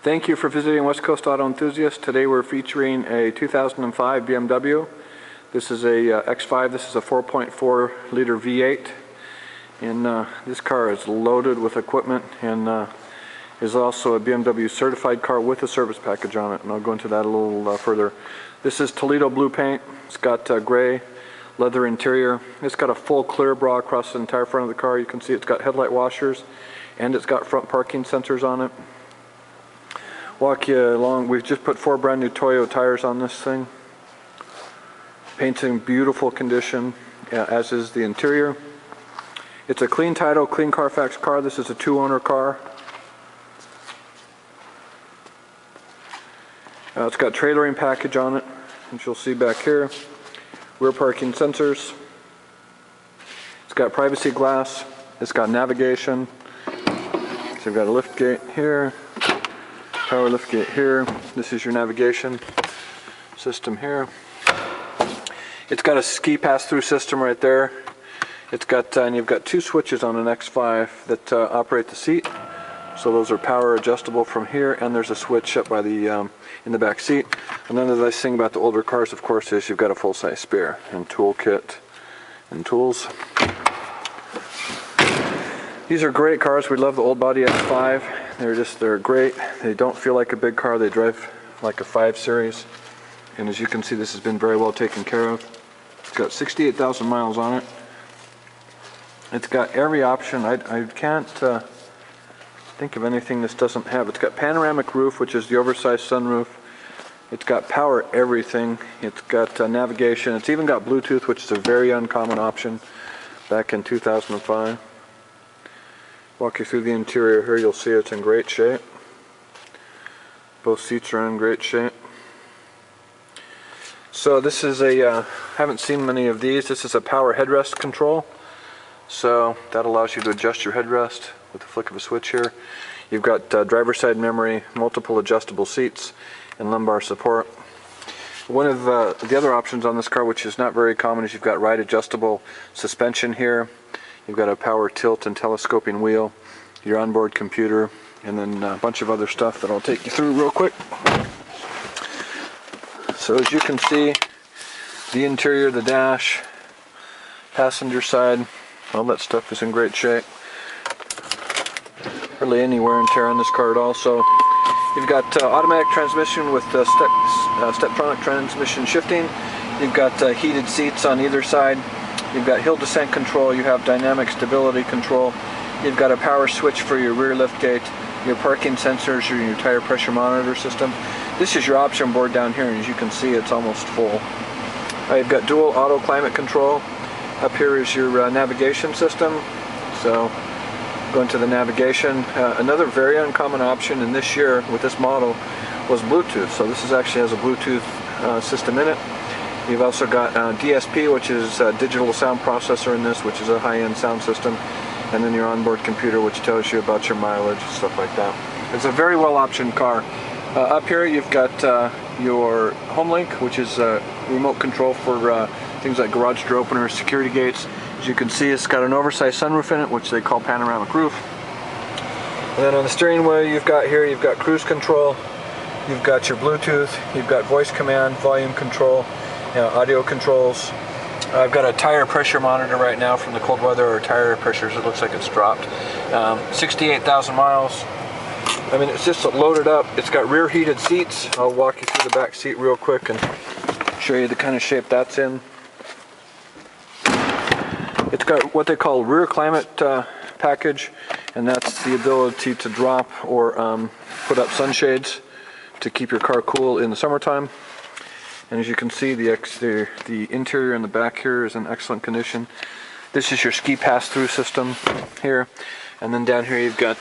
Thank you for visiting West Coast Auto Enthusiasts. Today we're featuring a 2005 BMW. This is a X5. This is a 4.4 liter V8. And this car is loaded with equipment and is also a BMW certified car with a service package on it. And I'll go into that a little further. This is Toledo blue paint. It's got gray leather interior. It's got a full clear bra across the entire front of the car. You can see it's got headlight washers and it's got front parking sensors on it. Walk you along. We've just put 4 brand new Toyo tires on this thing. Paint's in beautiful condition, as is the interior. It's a clean title, clean Carfax car. This is a 2-owner car. It's got trailering package on it, which you'll see back here. Rear parking sensors. It's got privacy glass. It's got navigation. So you've got a lift gate here. Power lift gate here. This is your navigation system here. It's got a ski pass-through system right there. It's got and you've got 2 switches on an X5 that operate the seat. So those are power adjustable from here, and there's a switch up by the in the back seat. And then the nice thing about the older cars, of course, is you've got a full-size spare and toolkit and tools. These are great cars. We love the old body X5. They're great. They don't feel like a big car. They drive like a 5 Series. And as you can see, this has been very well taken care of. It's got 68,000 miles on it. It's got every option. I can't think of anything this doesn't have. It's got panoramic roof, which is the oversized sunroof. It's got power everything. It's got navigation. It's even got Bluetooth, which is a very uncommon option back in 2005. Walk you through the interior here. You'll see it's in great shape. Both seats are in great shape. So this is a, haven't seen many of these. This is a power headrest control. So that allows you to adjust your headrest with the flick of a switch here. You've got driver's side memory, multiple adjustable seats, and lumbar support. One of the other options on this car, which is not very common, is you've got ride adjustable suspension here. You've got a power tilt and telescoping wheel, your onboard computer, and then a bunch of other stuff that I'll take you through real quick. So as you can see, the interior, the dash, passenger side, all that stuff is in great shape. Hardly any wear and tear on this car at all. So you've got automatic transmission with Steptronic transmission shifting. You've got heated seats on either side. You've got hill descent control. You have dynamic stability control. You've got a power switch for your rear lift gate, your parking sensors, your tire pressure monitor system. This is your option board down here, and as you can see, it's almost full. You've got dual auto climate control. Up here is your navigation system. So go into the navigation. Another very uncommon option in this year with this model was Bluetooth. So this actually has a Bluetooth system in it. You've also got DSP, which is a digital sound processor in this, which is a high-end sound system. And then your onboard computer, which tells you about your mileage, stuff like that. It's a very well-optioned car. Up here you've got your HomeLink, which is remote control for things like garage door openers, security gates. As you can see, it's got an oversized sunroof in it, which they call panoramic roof. And then on the steering wheel you've got cruise control, you've got your Bluetooth, you've got voice command, volume control, audio controls. I've got a tire pressure monitor right now from the cold weather. Our tire pressures, it looks like it's dropped. 68,000 miles. I mean, it's just loaded up. It's got rear heated seats. I'll walk you through the back seat real quick and show you the kind of shape that's in. It's got what they call rear climate package, and that's the ability to drop or put up sunshades to keep your car cool in the summertime. And as you can see, the interior in the back here is in excellent condition. This is your ski pass-through system here, and then down here you've got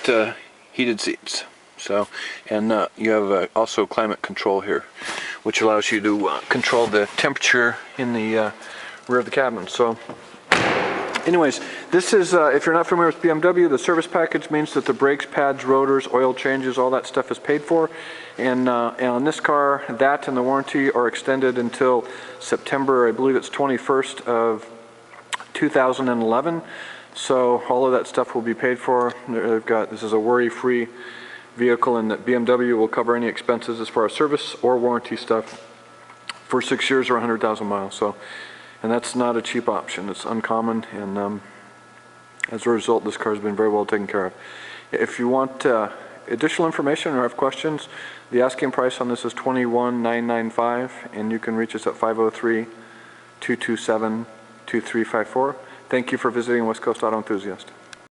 heated seats. So, and you have also climate control here, which allows you to control the temperature in the rear of the cabin. So, anyways, this is, if you're not familiar with BMW, the service package means that the brakes, pads, rotors, oil changes, all that stuff is paid for. And on this car, that and the warranty are extended until September, I believe it's 21st of 2011. So all of that stuff will be paid for. They've got, this is a worry-free vehicle, and that BMW will cover any expenses as far as service or warranty stuff for 6 years or 100,000 miles. So, and that's not a cheap option. It's uncommon, and as a result, this car has been very well taken care of. If you want additional information or have questions, the asking price on this is $21,995, and you can reach us at 503-227-2354. Thank you for visiting West Coast Auto Enthusiast.